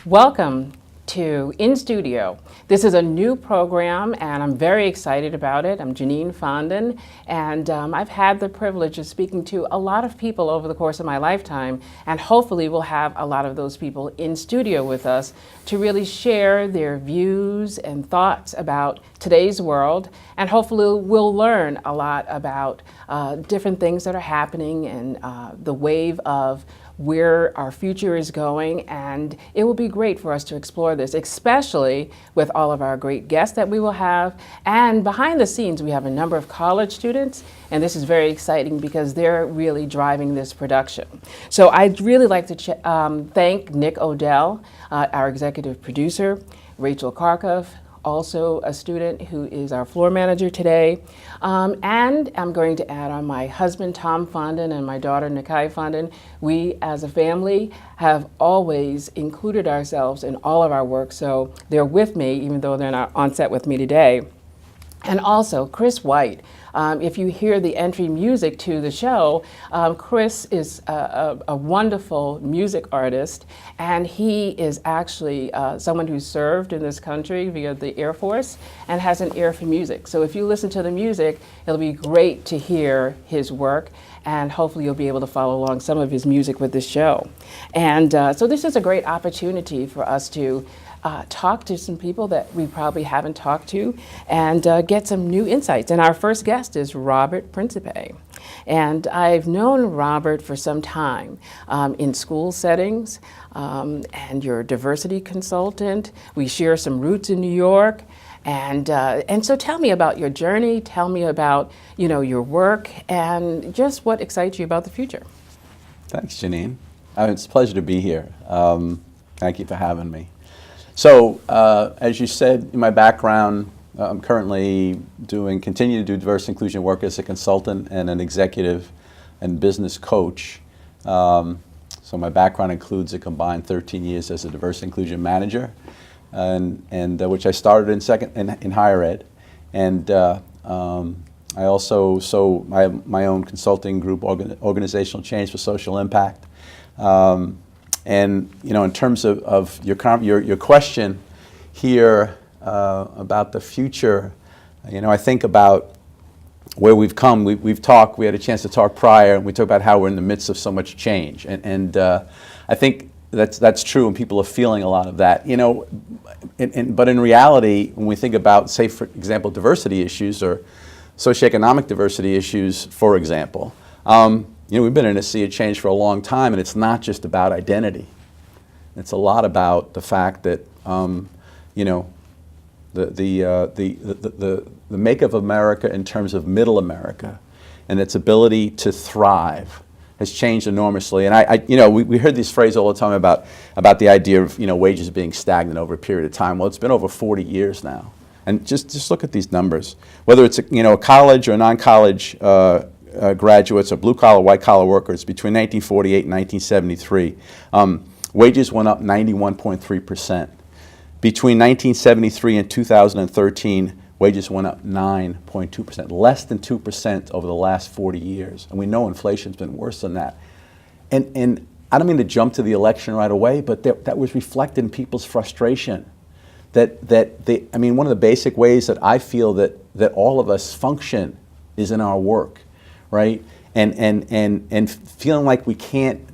Welcome to In Studio. This is a new program and I'm very excited about it. I'm Janine Fondon, and I've had the privilege of speaking to a lot of people over the course of my lifetime, and hopefully we'll have a lot of those people in studio with us to really share their views and thoughts about today's world, and hopefully we'll learn a lot about different things that are happening and the wave of where our future is going, and it will be great for us to explore this, especially with all of our great guests that we will have. And behind the scenes, we have a number of college students, and this is very exciting because they're really driving this production. So I'd really like to thank Nick Odell, our executive producer, Rachel Kharkov, also a student who is our floor manager today. And I'm going to add on my husband, Tom Fondon, and my daughter, Nakai Fondon. We, as a family, have always included ourselves in all of our work, so they're with me, even though they're not on set with me today. And also, Chris White. If you hear the entry music to the show, Chris is a wonderful music artist, and he is actually someone who served in this country via the Air Force and has an ear for music. So if you listen to the music, it'll be great to hear his work, and hopefully you'll be able to follow along some of his music with this show. And so this is a great opportunity for us to talk to some people that we probably haven't talked to and get some new insights. And our first guest is Robert Principe. And I've known Robert for some time in school settings, and you're a diversity consultant. We share some roots in New York. And so tell me about your journey, tell me about your work, and just what excites you about the future. Thanks, Janine. It's a pleasure to be here. Thank you for having me. So, as you said, in my background, I'm currently continue to do diversity inclusion work as a consultant and an executive and business coach. So my background includes a combined 13 years as a diversity inclusion manager, and which I started in higher ed, and I also my own consulting group, organizational change for social impact. And in terms of your question here about the future, I think about where we've come. We've talked. We had a chance to talk prior, and we talked about how we're in the midst of so much change. And I think that's true, and people are feeling a lot of that. But in reality, when we think about, say, for example, diversity issues or socioeconomic diversity issues, for example. We've been in a sea of change for a long time, and it's not just about identity. It's a lot about the fact that the makeup of America in terms of middle America and its ability to thrive has changed enormously. And we heard this phrase all the time about the idea of wages being stagnant over a period of time. Well, it's been over 40 years now, and just look at these numbers. Whether it's a college or non-college graduates or blue-collar, white-collar workers between 1948 and 1973, wages went up 91.3%. Between 1973 and 2013, wages went up 9.2%, less than 2% over the last 40 years. And we know inflation's been worse than that. And I don't mean to jump to the election right away, but that was reflected in people's frustration. One of the basic ways that I feel that all of us function is in our work. Right, and feeling like we can't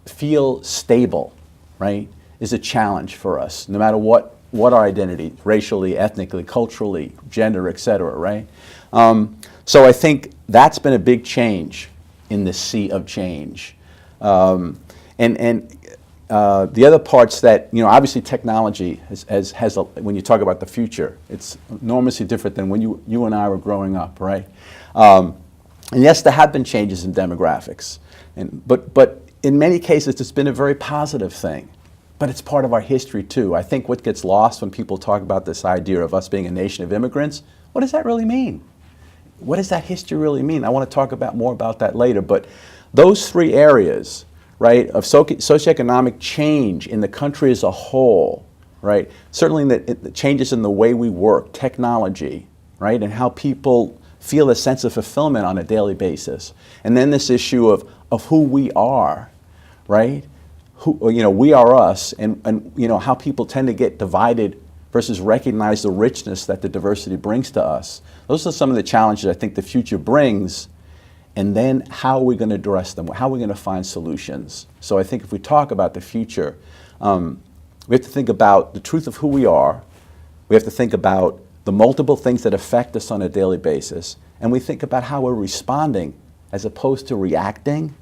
feel stable, right, is a challenge for us. No matter what our identity, racially, ethnically, culturally, gender, etc. Right. So I think that's been a big change in the sea of change, and the other parts that obviously technology has when you talk about the future, it's enormously different than when you and I were growing up, right? And yes, there have been changes in demographics, but in many cases it's been a very positive thing. But it's part of our history too. I think what gets lost when people talk about this idea of us being a nation of immigrants, what does that really mean? What does that history really mean? I want to talk more about that later. But those three areas, right, of socioeconomic change in the country as a whole, right, certainly the changes in the way we work, technology, right, and how people feel a sense of fulfillment on a daily basis. And then this issue of who we are, right? who, you know, we are us, and you know, how people tend to get divided versus recognize the richness that the diversity brings to us. Those are some of the challenges I think the future brings, and then how are we going to address them? How are we going to find solutions? So I think if we talk about the future, we have to think about the truth of who we are. We have to think about the multiple things that affect us on a daily basis, and we think about how we're responding as opposed to reacting.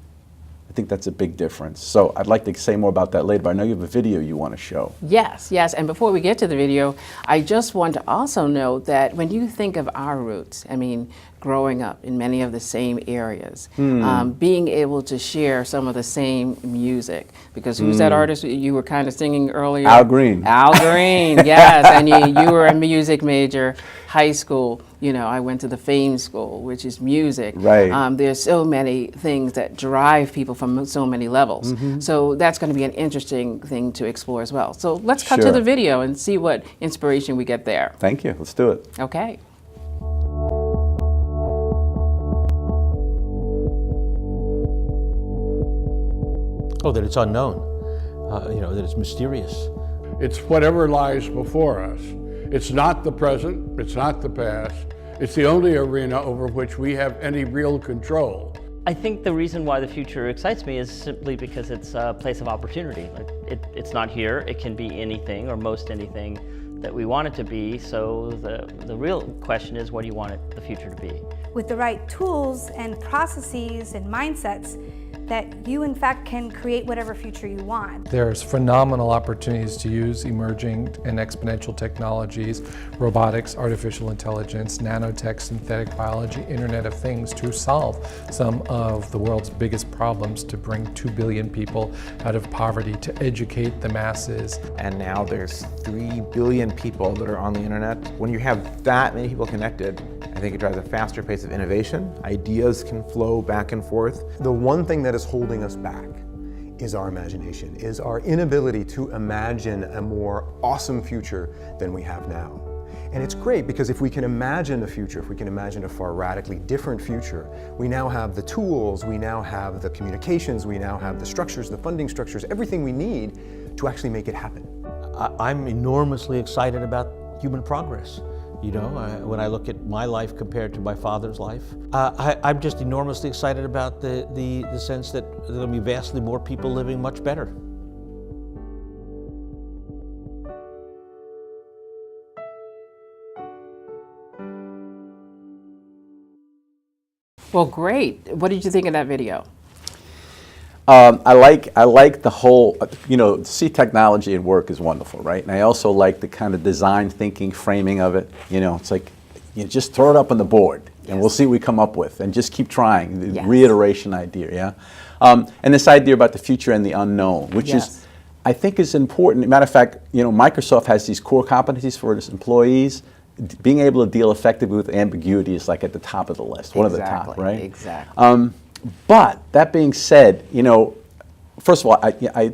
I think that's a big difference. So I'd like to say more about that later, but I know you have a video you want to show. Yes, yes. And before we get to the video, I just want to also note that when you think of our roots, I mean, growing up in many of the same areas, being able to share some of the same music, because who's that artist you were kind of singing earlier? Al Green. Al Green, yes. And you were a music major, high school. You know, I went to the Fame School, which is music. Right. There's so many things that drive people from so many levels. So that's going to be an interesting thing to explore as well. So let's cut to the video and see what inspiration we get there. Thank you. Let's do it. Okay. Oh, that it's unknown, you know, that it's mysterious. It's whatever lies before us. It's not the present, it's not the past. It's the only arena over which we have any real control. I think the reason why the future excites me is simply because it's a place of opportunity. Like it's not here, it can be anything or most anything that we want it to be, so the real question is, what do you want the future to be? With the right tools and processes and mindsets, that you in fact can create whatever future you want. There's phenomenal opportunities to use emerging and exponential technologies, robotics, artificial intelligence, nanotech, synthetic biology, Internet of Things to solve some of the world's biggest problems, to bring 2 billion people out of poverty, to educate the masses. And now there's 3 billion people that are on the internet. When you have that many people connected, I think it drives a faster pace of innovation. Ideas can flow back and forth. The one thing that is holding us back is our imagination, is our inability to imagine a more awesome future than we have now. And it's great because if we can imagine a future, if we can imagine a far radically different future, we now have the tools, we now have the communications, we now have the structures, the funding structures, everything we need to actually make it happen. I'm enormously excited about human progress. You know, when I look at my life compared to my father's life, I'm just enormously excited about the sense that there'll be vastly more people living much better. Well, great. What did you think of that video? I like the whole, you know, to see technology at work is wonderful, right? And I also like the kind of design thinking framing of it. You know, it's like, you just throw it up on the board and we'll see what we come up with, and just keep trying, the reiteration idea, yeah? And this idea about the future and the unknown, which is, I think is important. Matter of fact, you know, Microsoft has these core competencies for its employees. Being able to deal effectively with ambiguity is like at the top of the list, one of the top, right? Exactly. But that being said, you know, first of all, I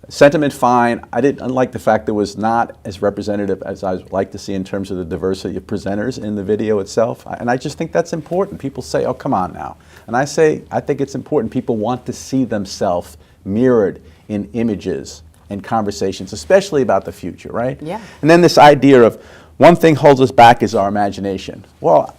sentiment fine. I didn't like the fact that it was not as representative as I would like to see in terms of the diversity of presenters in the video itself. And I just think that's important. People say, oh, come on now. And I say, I think it's important. People want to see themselves mirrored in images and conversations, especially about the future, right? Yeah. And then this idea of one thing holds us back is our imagination. Well,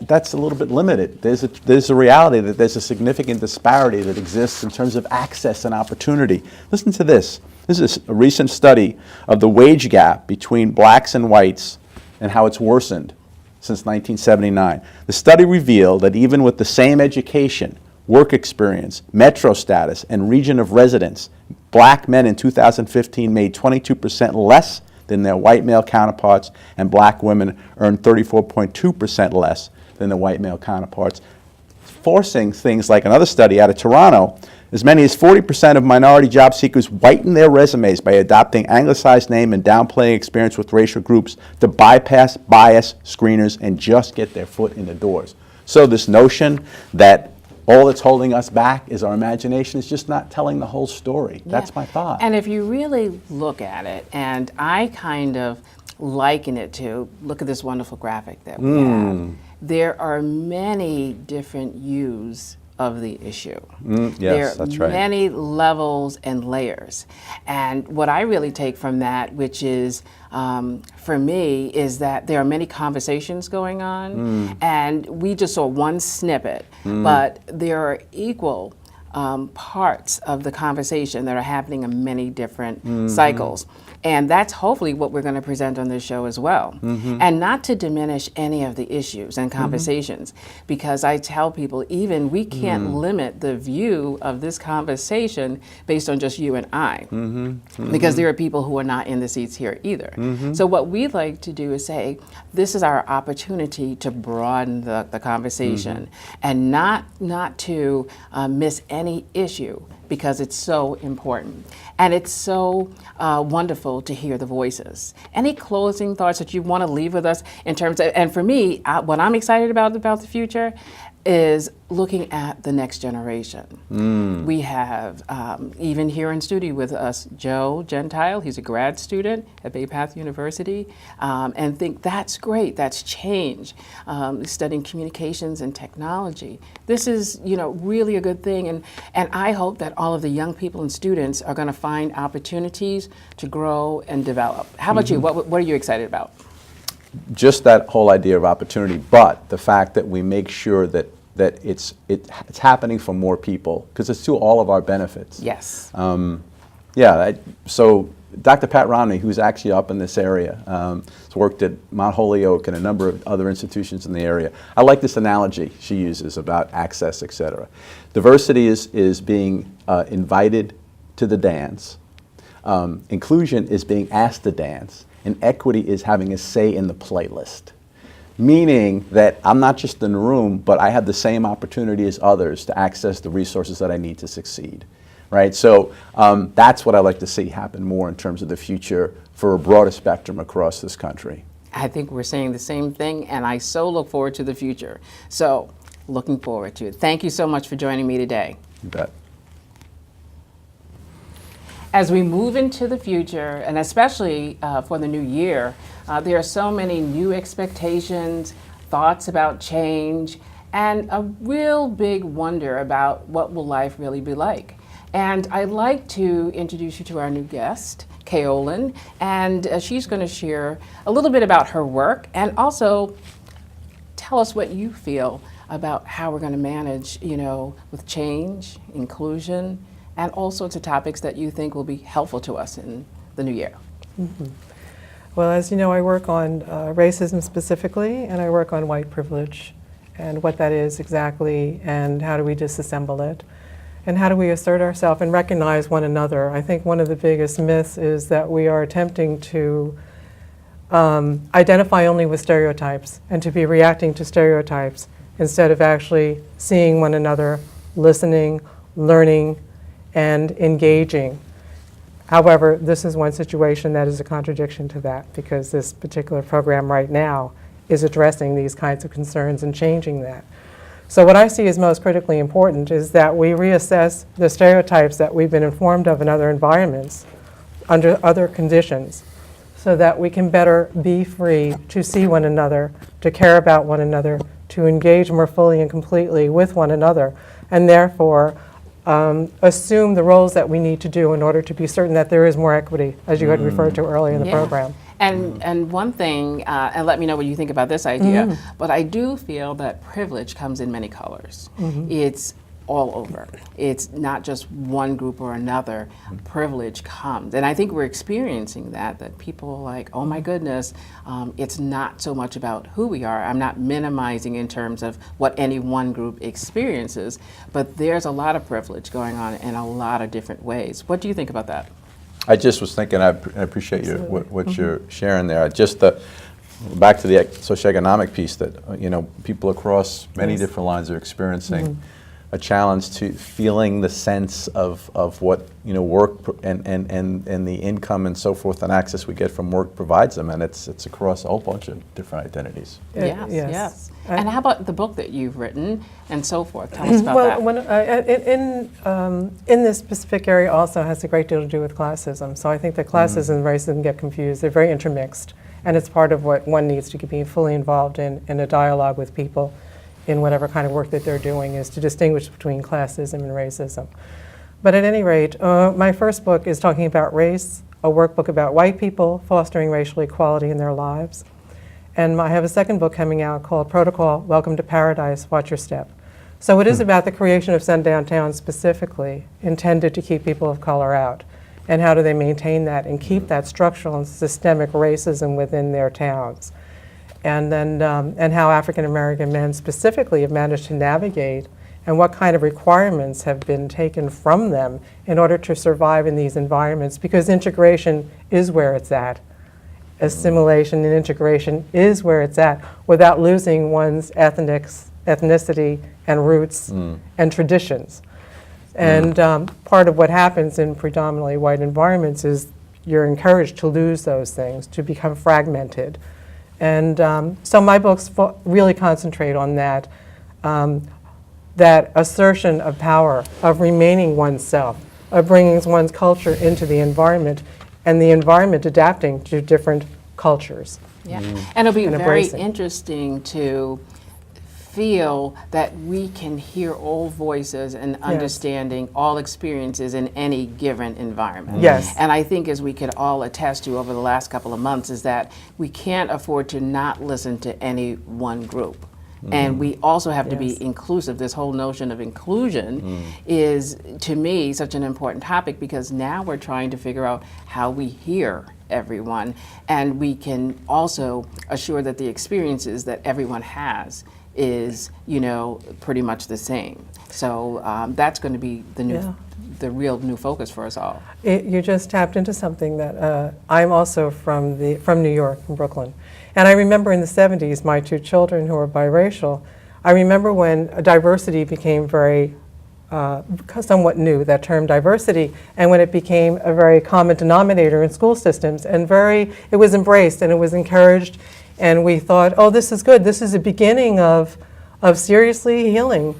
that's a little bit limited. There's a reality that there's a significant disparity that exists in terms of access and opportunity. Listen to this. This is a recent study of the wage gap between blacks and whites and how it's worsened since 1979. The study revealed that even with the same education, work experience, metro status, and region of residence, black men in 2015 made 22% less than their white male counterparts, and black women earned 34.2% less than their white male counterparts, forcing things like another study out of Toronto. As many as 40% of minority job seekers whiten their resumes by adopting anglicized name and downplaying experience with racial groups to bypass bias screeners and just get their foot in the doors. So this notion that all that's holding us back is our imagination is just not telling the whole story. Yeah. That's my thought. And if you really look at it, and I kind of liken it to, look at this wonderful graphic that we have. There are many different yous of the issue. Yes, there that's are right. many levels and layers. And what I really take from that, which is for me, is that there are many conversations going on, and we just saw one snippet, but there are equal parts of the conversation that are happening in many different cycles. And that's hopefully what we're going to present on this show as well. And not to diminish any of the issues and conversations, because I tell people, even we can't limit the view of this conversation based on just you and I, because there are people who are not in the seats here either. So what we'd like to do is say, this is our opportunity to broaden the conversation and not to miss any issue, because it's so important. And it's so wonderful to hear the voices. Any closing thoughts that you want to leave with us in terms of, and for me, what I'm excited about the future is looking at the next generation. We have, even here in studio with us, Joe Gentile. He's a grad student at Bay Path University, and think that's great, that's change. Studying communications and technology. This is, really a good thing, and I hope that all of the young people and students are going to find opportunities to grow and develop. How about you? What are you excited about? Just that whole idea of opportunity, but the fact that we make sure that it's happening for more people, because it's to all of our benefits. Yes. So Dr. Pat Romney, who's actually up in this area, has worked at Mount Holyoke and a number of other institutions in the area. I like this analogy she uses about access, et cetera. Diversity is being invited to the dance. Inclusion is being asked to dance. And equity is having a say in the playlist. Meaning that I'm not just in the room, but I have the same opportunity as others to access the resources that I need to succeed, right? So that's what I like to see happen more in terms of the future for a broader spectrum across this country. I think we're saying the same thing, and I so look forward to the future. So, looking forward to it. Thank you so much for joining me today. You bet. As we move into the future, and especially for the new year, there are so many new expectations, thoughts about change, and a real big wonder about what will life really be like. And I'd like to introduce you to our new guest, Kaolin, and she's going to share a little bit about her work and also tell us what you feel about how we're going to manage, with change, inclusion, and all sorts of topics that you think will be helpful to us in the new year. Well, as you know, I work on racism specifically, and I work on white privilege and what that is exactly, and how do we disassemble it, and how do we assert ourselves and recognize one another. I think one of the biggest myths is that we are attempting to identify only with stereotypes and to be reacting to stereotypes instead of actually seeing one another, listening, learning, and engaging. However, this is one situation that is a contradiction to that, because this particular program right now is addressing these kinds of concerns and changing that. So what I see as most critically important is that we reassess the stereotypes that we've been informed of in other environments, under other conditions, so that we can better be free to see one another, to care about one another, to engage more fully and completely with one another, and therefore assume the roles that we need to do in order to be certain that there is more equity, as you had referred to earlier in the program. And one thing, and let me know what you think about this idea, but I do feel that privilege comes in many colors. It's all over. It's not just one group or another. Privilege comes. And I think we're experiencing that people are like, oh my goodness, it's not so much about who we are. I'm not minimizing in terms of what any one group experiences, but there's a lot of privilege going on in a lot of different ways. What do you think about that? I just was thinking, I appreciate what you're sharing there. Just back to the socioeconomic piece that, people across many different lines are experiencing a challenge to feeling the sense of what work and the income and so forth and access we get from work provides them, and it's across a whole bunch of different identities. Yes. And how about the book that you've written and so forth? Tell us about that. In this specific area also has a great deal to do with classism. So I think that classism and racism get confused. They're very intermixed, and it's part of what one needs to be fully involved in a dialogue with people in whatever kind of work that they're doing is to distinguish between classism and racism. But at any rate, my first book is talking about race, a workbook about white people fostering racial equality in their lives. And I have a second book coming out called Protocol, Welcome to Paradise, Watch Your Step. So it is about the creation of Sundown Town specifically, intended to keep people of color out. And how do they maintain that and keep that structural and systemic racism within their towns? And then, and how African American men specifically have managed to navigate, and what kind of requirements have been taken from them in order to survive in these environments, because integration is where it's at. Assimilation and integration is where it's at without losing one's ethnicity and roots and traditions. And part of what happens in predominantly white environments is you're encouraged to lose those things, to become fragmented. And so my books really concentrate on that, that assertion of power, of remaining oneself, of bringing one's culture into the environment, and the environment adapting to different cultures. Yeah, and it'll be And very embracing. interesting to feel that we can hear all voices and understanding all experiences in any given environment. Yes. And I think, as we could all attest to over the last couple of months, is that we can't afford to not listen to any one group. And we also have to be inclusive. This whole notion of inclusion is, to me, such an important topic, because now we're trying to figure out how we hear everyone, and we can also assure that the experiences that everyone has is, you know, pretty much the same. So that's going to be the new, the real new focus for us all. You just tapped into something that I'm also from New York, from Brooklyn. And I remember in the 70s, my two children who were biracial, I remember when diversity became very somewhat new, that term diversity, and when it became a very common denominator in school systems, and it was embraced and it was encouraged, and we thought, oh, this is good. This is the beginning of serious healing.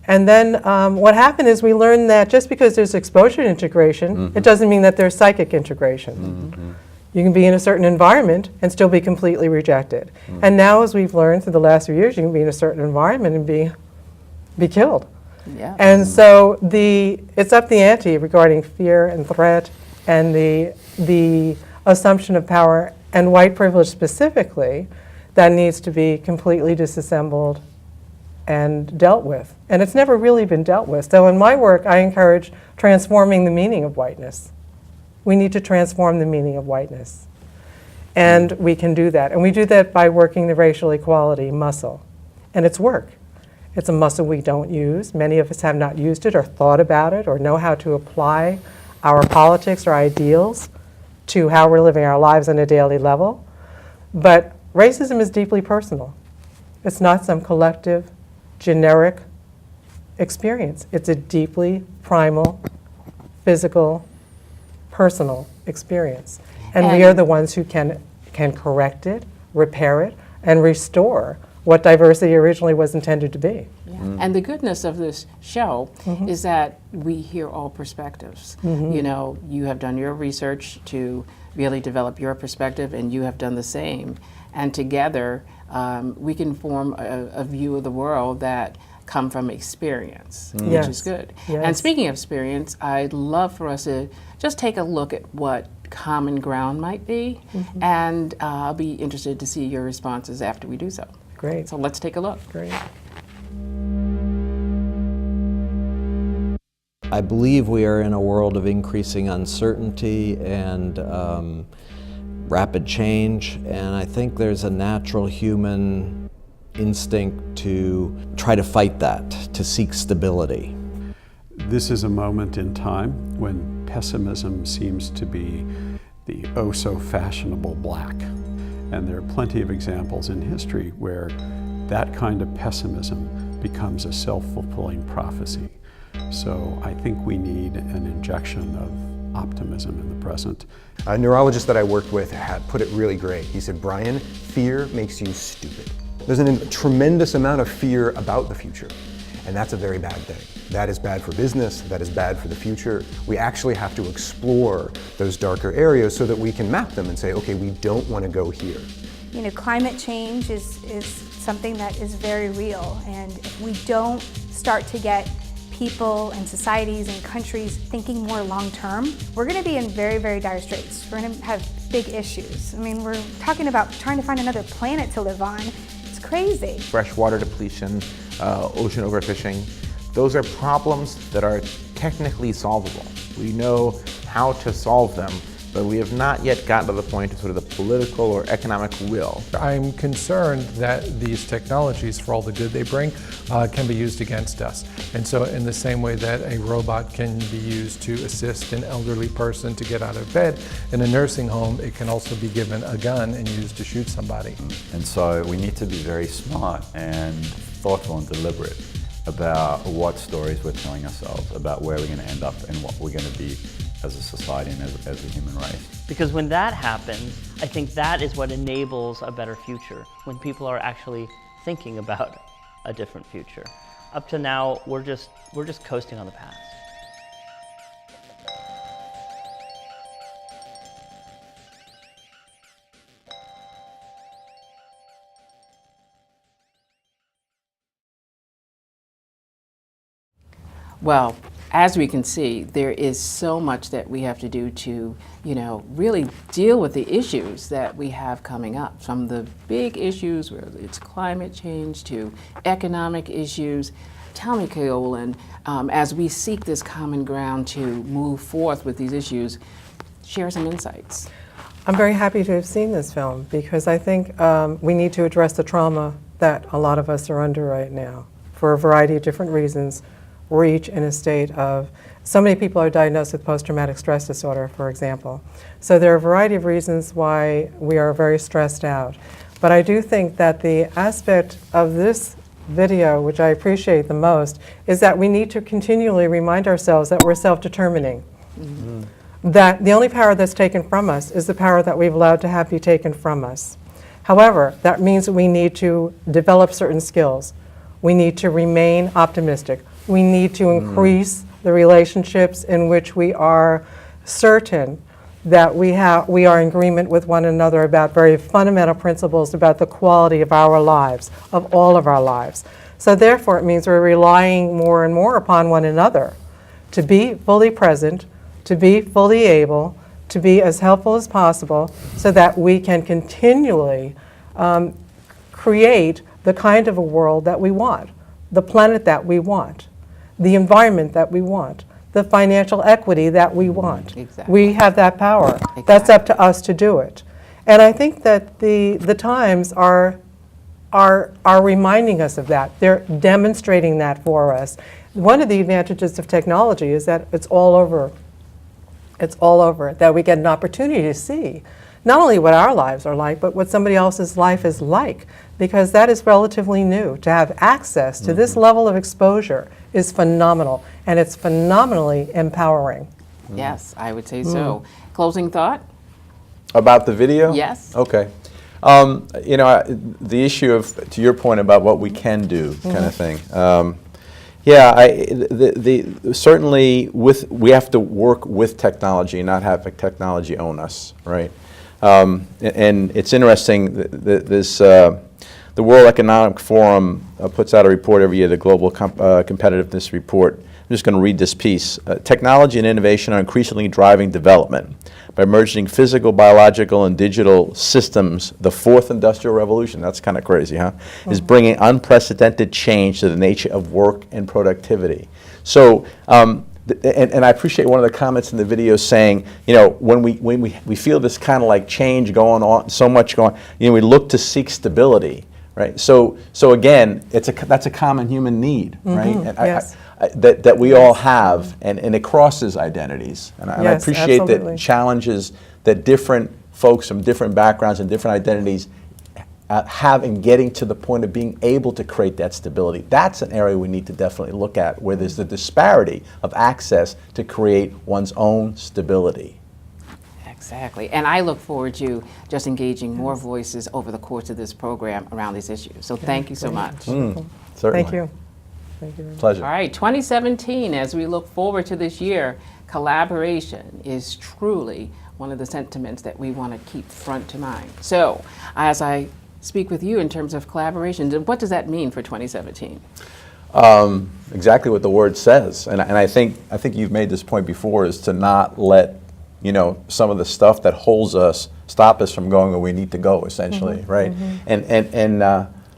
And then what happened is we learned that just because there's exposure to integration, it doesn't mean that there's psychic integration. You can be in a certain environment and still be completely rejected. And now, as we've learned through the last few years, you can be in a certain environment and be killed. Yeah. And so it's up the ante regarding fear and threat and the assumption of power and white privilege specifically that needs to be completely disassembled and dealt with. And it's never really been dealt with. So in my work, I encourage transforming the meaning of whiteness. We need to transform the meaning of whiteness. And we can do that. And we do that by working the racial equality muscle. And it's work. It's a muscle we don't use. Many of us have not used it or thought about it or know how to apply our politics or ideals to how we're living our lives on a daily level. But racism is deeply personal. It's not some collective, generic experience. It's a deeply primal, physical, personal experience. And we are the ones who can correct it, repair it, and restore what diversity originally was intended to be. And the goodness of this show is that we hear all perspectives. You know, you have done your research to really develop your perspective, and you have done the same. And together, we can form a view of the world that come from experience, which is good. And speaking of experience, I'd love for us to just take a look at what common ground might be, and I'll be interested to see your responses after we do so. Great. So let's take a look. Great. I believe we are in a world of increasing uncertainty and rapid change, and I think there's a natural human instinct to try to fight that, to seek stability. This is a moment in time when pessimism seems to be the oh-so-fashionable black. And there are plenty of examples in history where that kind of pessimism becomes a self-fulfilling prophecy. So I think we need an injection of optimism in the present. A neurologist that I worked with had put it really great. He said, Brian, fear makes you stupid. There's a tremendous amount of fear about the future, and that's a very bad thing. That is bad for business, that is bad for the future. We actually have to explore those darker areas so that we can map them and say, okay, we don't want to go here. You know, climate change is something that is very real. And if we don't start to get people and societies and countries thinking more long-term, we're going to be in very, very dire straits. We're going to have big issues. I mean, we're talking about trying to find another planet to live on. It's crazy. Freshwater depletion, ocean overfishing, those are problems that are technically solvable. We know how to solve them, but we have not yet gotten to the point of sort of the political or economic will. I'm concerned that these technologies, for all the good they bring, can be used against us. And so in the same way that a robot can be used to assist an elderly person to get out of bed, in a nursing home, it can also be given a gun and used to shoot somebody. And so we need to be very smart and thoughtful and deliberate about what stories we're telling ourselves, about where we're going to end up and what we're going to be as a society and as a human race. Because when that happens, I think that is what enables a better future, when people are actually thinking about a different future. Up to now, we're just coasting on the past. Well, as we can see, there is so much that we have to do to, really deal with the issues that we have coming up. From the big issues, whether it's climate change, to economic issues. Tell me, Keolan, as we seek this common ground to move forth with these issues, share some insights. I'm very happy to have seen this film because I think we need to address the trauma that a lot of us are under right now for a variety of different reasons. We're each in a state of, so many people are diagnosed with post-traumatic stress disorder, for example. So there are a variety of reasons why we are very stressed out. But I do think that the aspect of this video, which I appreciate the most, is that we need to continually remind ourselves that we're self-determining. Mm-hmm. That the only power that's taken from us is the power that we've allowed to have be taken from us. However, that means that we need to develop certain skills. We need to remain optimistic. We need to increase the relationships in which we are certain that we are in agreement with one another about very fundamental principles about the quality of our lives, of all of our lives. So therefore, it means we're relying more and more upon one another to be fully present, to be fully able, to be as helpful as possible so that we can continually create the kind of a world that we want, the planet that we want, the environment that we want, the financial equity that we want. Exactly. We have that power. Exactly. That's up to us to do it. And I think that the times are reminding us of that. They're demonstrating that for us. One of the advantages of technology is that it's all over. It's all over, that we get an opportunity to see not only what our lives are like, but what somebody else's life is like, because that is relatively new. To have access to this level of exposure is phenomenal, and it's phenomenally empowering. Yes, I would say so. Closing thought? About the video? Yes. Okay. The issue of, to your point about what we can do, kind of thing. Certainly we have to work with technology, not have technology own us, right? And it's interesting, the World Economic Forum puts out a report every year, the Global Competitiveness Report. I'm just going to read this piece. Technology and innovation are increasingly driving development. By merging physical, biological, and digital systems, the fourth industrial revolution, that's kind of crazy, huh? Is bringing unprecedented change to the nature of work and productivity. So, and I appreciate one of the comments in the video saying, when we feel this kind of like change going on, so much going on, we look to seek stability, right? So again, that's a common human need, right? And yes. that we all have, and it crosses identities. And I Yes, appreciate absolutely. that challenges that different folks from different backgrounds and different identities have in getting to the point of being able to create that stability. That's an area we need to definitely look at, where there's the disparity of access to create one's own stability. Exactly. And I look forward to just engaging more voices over the course of this program around these issues. So thank you so much. Certainly. Thank you. Thank you very much. Pleasure. All right, 2017, as we look forward to this year, collaboration is truly one of the sentiments that we want to keep front to mind. So, as I speak with you in terms of collaboration. What does that mean for 2017? Exactly what the word says, and I think you've made this point before, is to not let some of the stuff that holds us stop us from going where we need to go, essentially, right?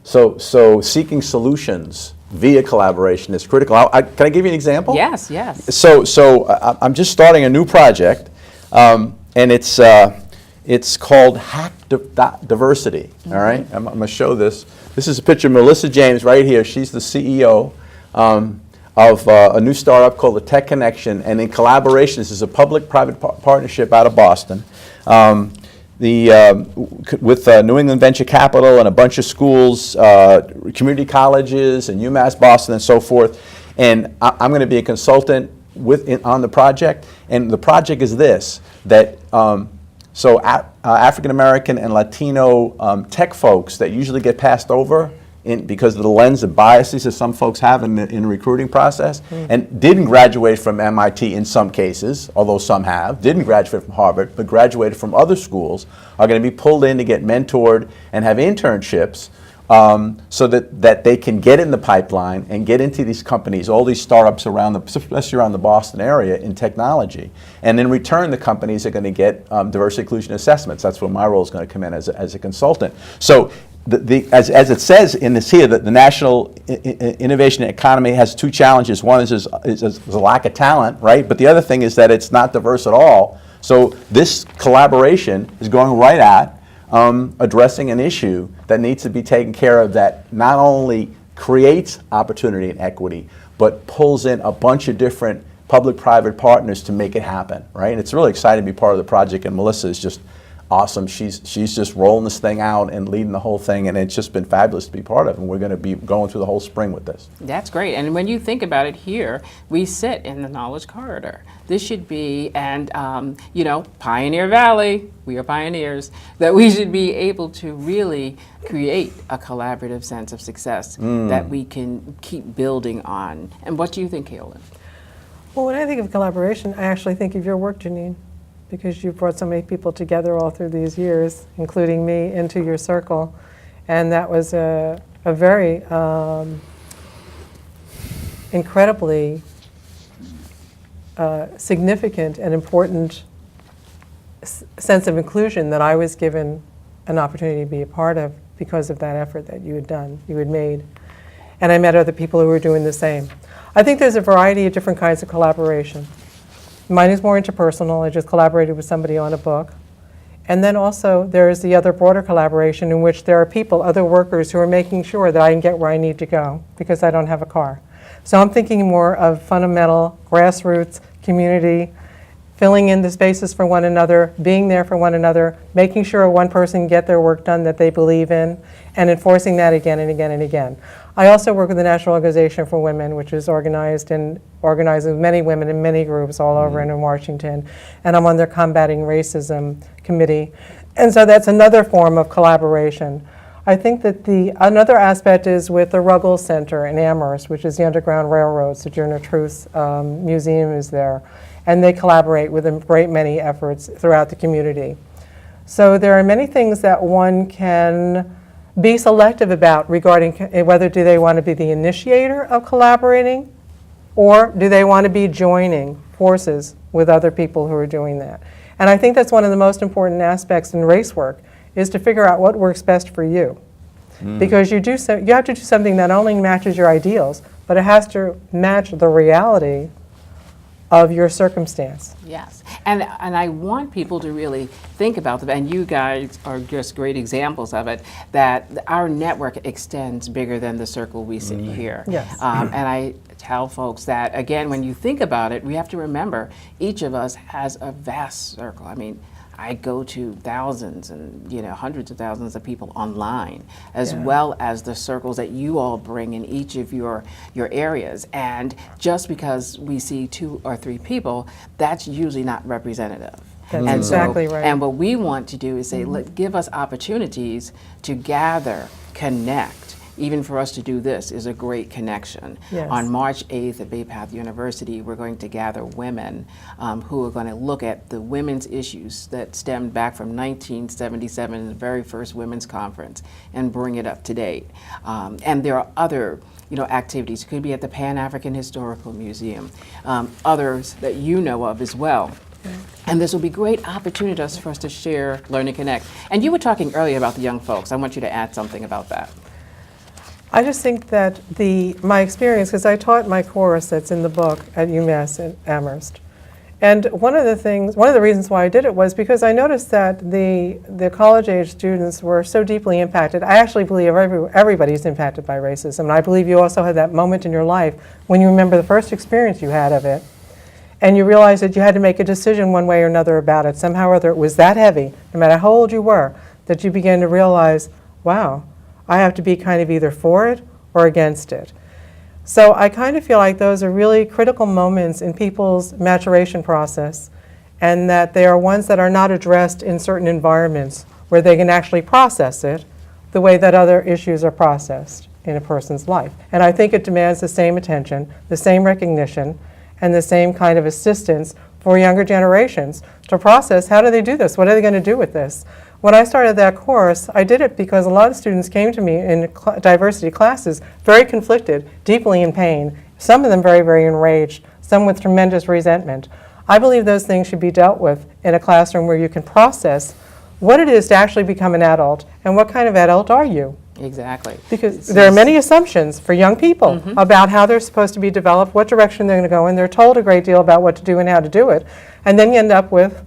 So seeking solutions via collaboration is critical. Can I give you an example? Yes, yes. So I'm just starting a new project, and it's called Hack Diversity. All right, I'm going to show this. This is a picture of Melissa James right here. She's the CEO of a new startup called the Tech Connection, and in collaboration, this is a public-private partnership out of Boston, with New England Venture Capital and a bunch of schools, community colleges, and UMass Boston, and so forth. And I'm going to be a consultant on the project, and the project is this: that African American and Latino tech folks that usually get passed over because of the lens of biases that some folks have in the recruiting process, and didn't graduate from MIT in some cases, although some have, didn't graduate from Harvard, but graduated from other schools, are going to be pulled in to get mentored and have internships, so that they can get in the pipeline and get into these companies, all these startups especially around the Boston area in technology. And in return, the companies are going to get diversity inclusion assessments. That's where my role is going to come in as a consultant. So as it says in this here, that the national innovation economy has two challenges. One is a lack of talent, right? But the other thing is that it's not diverse at all. So this collaboration is going right at addressing an issue that needs to be taken care of, that not only creates opportunity and equity, but pulls in a bunch of different public-private partners to make it happen, right? And it's really exciting to be part of the project, and Melissa is just awesome. She's just rolling this thing out and leading the whole thing, and it's just been fabulous to be part of, and we're going to be going through the whole spring with this. That's great. And when you think about it, here we sit in the knowledge corridor. This should be, and Pioneer Valley, we are pioneers, that we should be able to really create a collaborative sense of success that we can keep building on. And what do you think, Kaolin? Well, when I think of collaboration, I actually think of your work, Janine, because you've brought so many people together all through these years, including me, into your circle. And that was a very incredibly significant and important sense of inclusion that I was given an opportunity to be a part of because of that effort that you had made. And I met other people who were doing the same. I think there's a variety of different kinds of collaboration. Mine is more interpersonal. I just collaborated with somebody on a book. And then also there's the other broader collaboration in which there are people, other workers, who are making sure that I can get where I need to go because I don't have a car. So I'm thinking more of fundamental, grassroots, community, filling in the spaces for one another, being there for one another, making sure one person can get their work done that they believe in, and enforcing that again and again and again. I also work with the National Organization for Women, which is organizing many women in many groups all over and in Washington, and I'm on their Combating Racism Committee. And so that's another form of collaboration. I think that another aspect is with the Ruggles Center in Amherst, which is the Underground Railroad. Sojourner Truth's museum is there, and they collaborate with a great many efforts throughout the community. So there are many things that one can be selective about regarding whether do they want to be the initiator of collaborating, or do they want to be joining forces with other people who are doing that. And I think that's one of the most important aspects in race work, is to figure out what works best for you. Because you have to do something that not only matches your ideals, but it has to match the reality of your circumstance. Yes, and I want people to really think about that, and you guys are just great examples of it, that our network extends bigger than the circle we sit here. Yes. And I tell folks that, again, when you think about it, we have to remember each of us has a vast circle. I mean, I go to thousands and hundreds of thousands of people online, as well as the circles that you all bring in each of your areas. And just because we see 2 or 3 people, that's usually not representative. That's exactly right. And what we want to do is say, give us opportunities to gather, connect, even for us to do this, is a great connection. Yes. On March 8th at Bay Path University, we're going to gather women who are going to look at the women's issues that stemmed back from 1977, the very first women's conference, and bring it up to date. And there are other activities. It could be at the Pan-African Historical Museum, others that you know of as well. And this will be great opportunities for us to share, learn, and connect. And you were talking earlier about the young folks. I want you to add something about that. I just think that my experience, because I taught my course that's in the book at UMass at Amherst, and one of the reasons why I did it was because I noticed that the college-age students were so deeply impacted. I actually believe everybody's impacted by racism, and I believe you also had that moment in your life when you remember the first experience you had of it, and you realized that you had to make a decision one way or another about it. Somehow or other, it was that heavy, no matter how old you were, that you began to realize, wow, I have to be kind of either for it or against it. So I kind of feel like those are really critical moments in people's maturation process, and that they are ones that are not addressed in certain environments where they can actually process it the way that other issues are processed in a person's life. And I think it demands the same attention, the same recognition, and the same kind of assistance for younger generations to process how do they do this, what are they going to do with this. When I started that course, I did it because a lot of students came to me in diversity classes very conflicted, deeply in pain, some of them very, very enraged, some with tremendous resentment. I believe those things should be dealt with in a classroom where you can process what it is to actually become an adult and what kind of adult are you. Exactly. Because there are many assumptions for young people about how they're supposed to be developed, what direction they're going to go in. They're told a great deal about what to do and how to do it. And then you end up with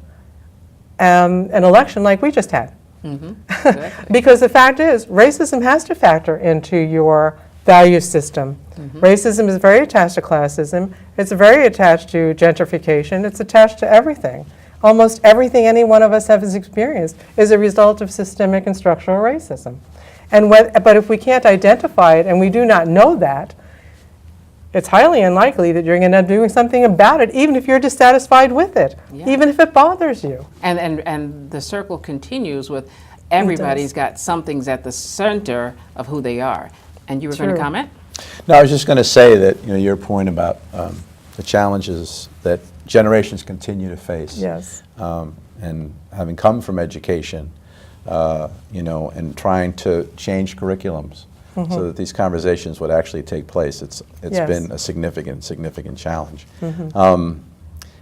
an election like we just had. Exactly. Because the fact is, racism has to factor into your value system. Racism is very attached to classism. It's very attached to gentrification. It's attached to everything. Almost everything any one of us has experienced is a result of systemic and structural racism. But if we can't identify it and we do not know that, it's highly unlikely that you're going to end up doing something about it, even if you're dissatisfied with it, even if it bothers you. And the circle continues with everybody's got something's at the center of who they are. And you were going to comment? No, I was just going to say that your point about the challenges that generations continue to face. Yes. And having come from education, and trying to change curriculums so that these conversations would actually take place. It's been a significant challenge.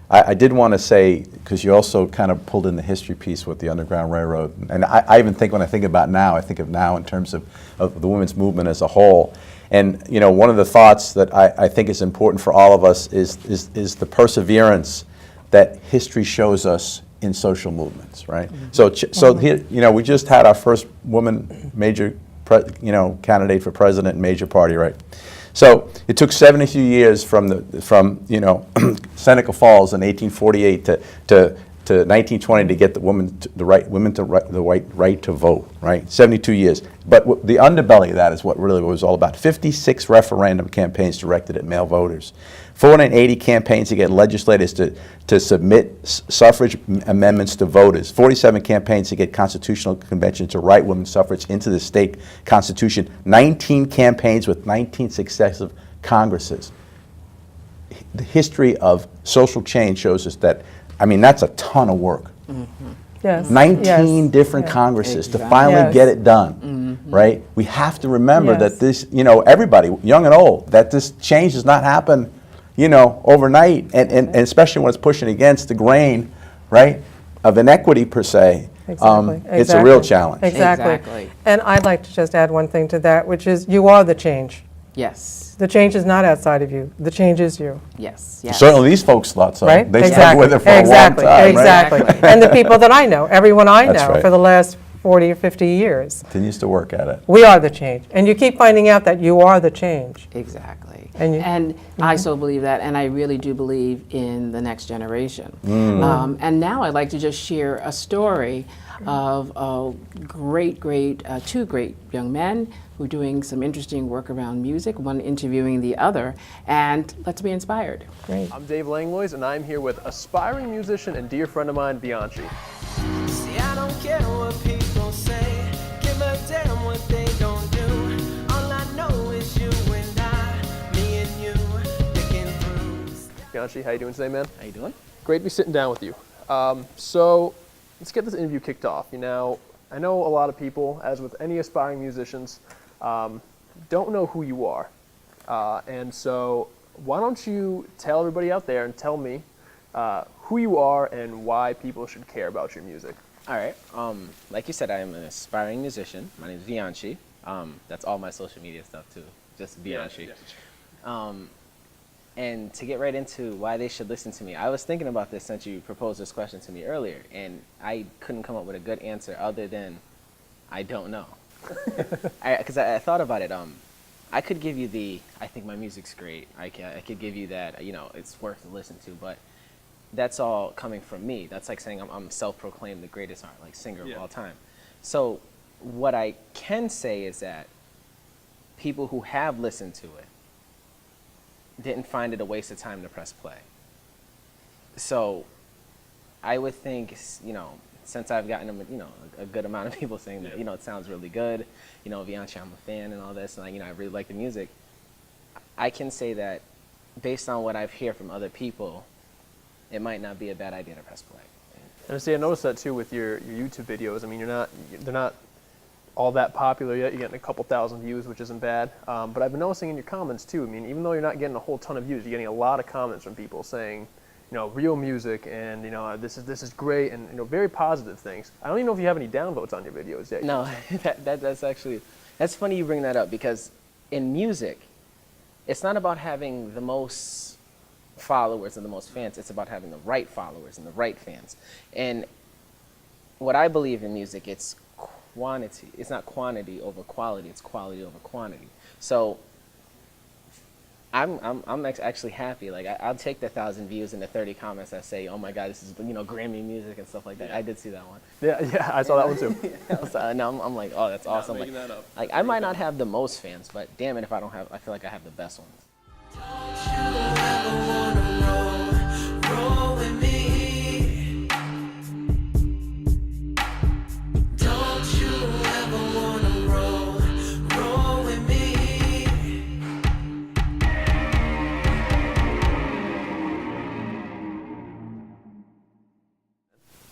I did want to say, because you also kind of pulled in the history piece with the Underground Railroad, and I even think when I think about now, I think of now in terms of the women's movement as a whole. And one of the thoughts that I think is important for all of us is the perseverance that history shows us in social movements, right? So here, we just had our first woman major, candidate for president in major party, right? So it took 72 years from Seneca Falls in 1848 to 1920 to get women the right to vote, right? 72 years. But the underbelly of that is what really was all about. 56 referendum campaigns directed at male voters. 480 campaigns to get legislators to submit suffrage amendments to voters. 47 campaigns to get constitutional convention to write women's suffrage into the state constitution. 19 campaigns with 19 successive Congresses. The history of social change shows us that, that's a ton of work. Yes. 19 different Congresses to finally get it done, right? We have to remember that this, everybody, young and old, that this change does not happen, overnight, and especially when it's pushing against the grain, right, of inequity per se. It's a real challenge. Exactly. And I'd like to just add one thing to that, which is you are the change. Yes. The change is not outside of you. The change is you. Yes. Certainly these folks thought so. Right? They stuck with it for a long time. Exactly. Right? And the people that I know, everyone I That's know right. for the last 40 or 50 years. Continues to work at it. We are the change. And you keep finding out that you are the change. Exactly. And I so believe that, and I really do believe in the next generation. And now I'd like to just share a story of two great young men who are doing some interesting work around music, one interviewing the other, and let's be inspired. Great. I'm Dave Langlois, and I'm here with aspiring musician and dear friend of mine, Bianchi. See, I don't care what people say, give a damn what they don't do. All I Bianchi, how you doing today, man? How you doing? Great to be sitting down with you. So let's get this interview kicked off. You know, I know a lot of people, as with any aspiring musicians, don't know who you are. And so why don't you tell everybody out there and tell me who you are and why people should care about your music. All right. Like you said, I am an aspiring musician. My name is Bianchi. That's all my social media stuff too. Just Bianchi. Yeah. And to get right into why they should listen to me, I was thinking about this since you proposed this question to me earlier, and I couldn't come up with a good answer other than I don't know. Because I thought about it. I could give you I think my music's great. I could give you that, you know, it's worth to listen to, but that's all coming from me. That's like saying I'm self-proclaimed the greatest singer of all time. So what I can say is that people who have listened to it didn't find it a waste of time to press play. So I would think, you know, since I've gotten a good amount of people saying that, you know, it sounds really good, you know, Bianchi, I'm a fan and all this, and you know, I really like the music, I can say that based on what I've heard from other people, it might not be a bad idea to press play. And see, I noticed that too with your YouTube videos. I mean, they're not all that popular yet. You're getting a couple thousand views, which isn't bad. But I've been noticing in your comments too. I mean, even though you're not getting a whole ton of views, you're getting a lot of comments from people saying, you know, real music and, you know, this is great and, you know, very positive things. I don't even know if you have any downvotes on your videos yet. No, that's funny you bring that up, because in music, it's not about having the most followers and the most fans. It's about having the right followers and the right fans. And what I believe in music, it's quantity. It's not quantity over quality. It's quality over quantity. So I'm actually happy. Like I'll take the 1,000 views and the 30 comments that say, "Oh my God, this is, you know, Grammy music" and stuff like that. I did see that one. Yeah, I saw that one too. No, I'm like, oh, that's awesome. Like I might not have the most fans, but damn it, if I don't have, I feel like I have the best ones.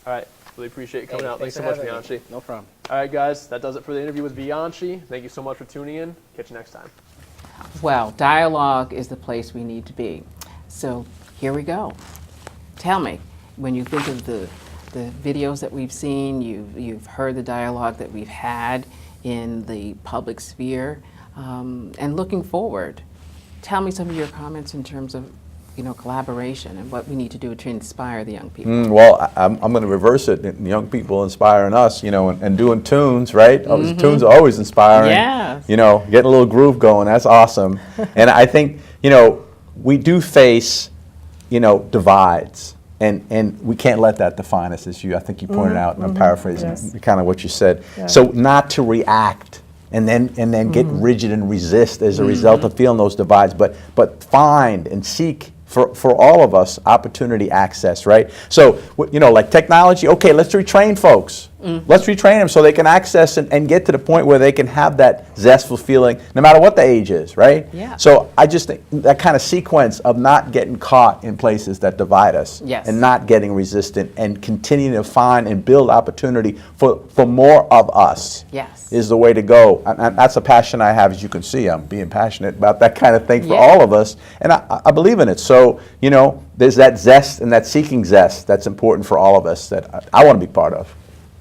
All right, really appreciate you coming out. Thanks so much, Bianchi. No problem. All right, guys, that does it for the interview with Bianchi. Thank you so much for tuning in. Catch you next time. Well, dialogue is the place we need to be. So here we go. Tell me, when you think of the videos that we've seen, you've heard the dialogue that we've had in the public sphere, and looking forward, tell me some of your comments in terms of, you know, collaboration and what we need to do to inspire the young people. Well, I'm going to reverse it. Young people inspiring us, you know, and doing tunes, right? Mm-hmm. Tunes are always inspiring. Yes. You know, getting a little groove going, that's awesome. And I think, you know, we do face, you know, divides. And we can't let that define us, as I think you pointed out, and I'm paraphrasing kind of what you said. Yeah. So not to react and then get rigid and resist as a result of feeling those divides, but find and seek for all of us opportunity access, right? So, you know, like technology, okay, let's retrain folks. Let's retrain them so they can access and get to the point where they can have that zestful feeling no matter what the age is, right? Yeah. So I just think that kind of sequence of not getting caught in places that divide us and not getting resistant and continuing to find and build opportunity for more of us is the way to go. And that's a passion I have, as you can see. I'm being passionate about that kind of thing for all of us, and I believe in it. So, you know, there's that zest and that seeking zest that's important for all of us that I want to be part of.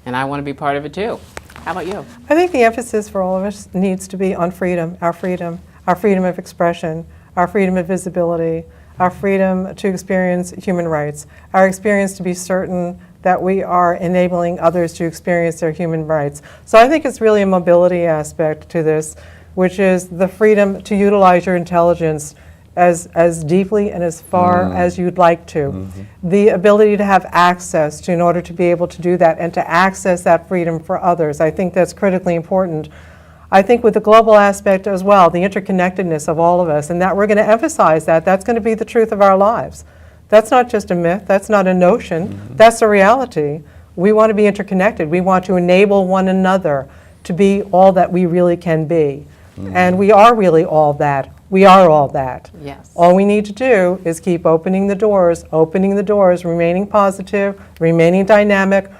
And I want to be part of it too. How about you? I think the emphasis for all of us needs to be on freedom of expression, our freedom of visibility, our freedom to experience human rights, our experience to be certain that we are enabling others to experience their human rights. So I think it's really a mobility aspect to this, which is the freedom to utilize your intelligence as deeply and as far as you'd like to. The ability to have access in order to be able to do that and to access that freedom for others. I think that's critically important. I think with the global aspect as well, the interconnectedness of all of us, and that we're going to emphasize that, that's going to be the truth of our lives. That's not just a myth, that's not a notion, that's a reality. We want to be interconnected. We want to enable one another to be all that we really can be. And we are really all that We are all that. Yes. All we need to do is keep opening the doors, remaining positive, remaining dynamic,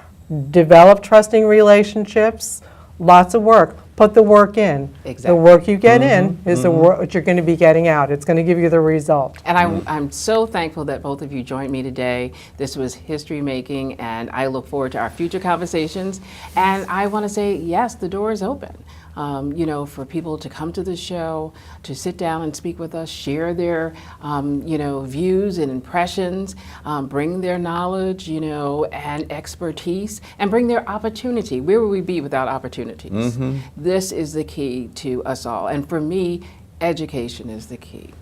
develop trusting relationships, lots of work. Put the work in. Exactly. The work you get in is the work that you're going to be getting out. It's going to give you the result. And I'm so thankful that both of you joined me today. This was history making, and I look forward to our future conversations. And I want to say, yes, the door is open. You know, for people to come to the show, to sit down and speak with us, share their, you know, views and impressions, bring their knowledge, you know, and expertise, and bring their opportunity. Where would we be without opportunities? This is the key to us all. And for me, education is the key.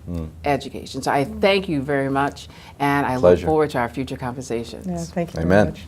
Education. So I thank you very much, and I look Pleasure. forward to our future conversations. Yeah, thank you very Amen. much.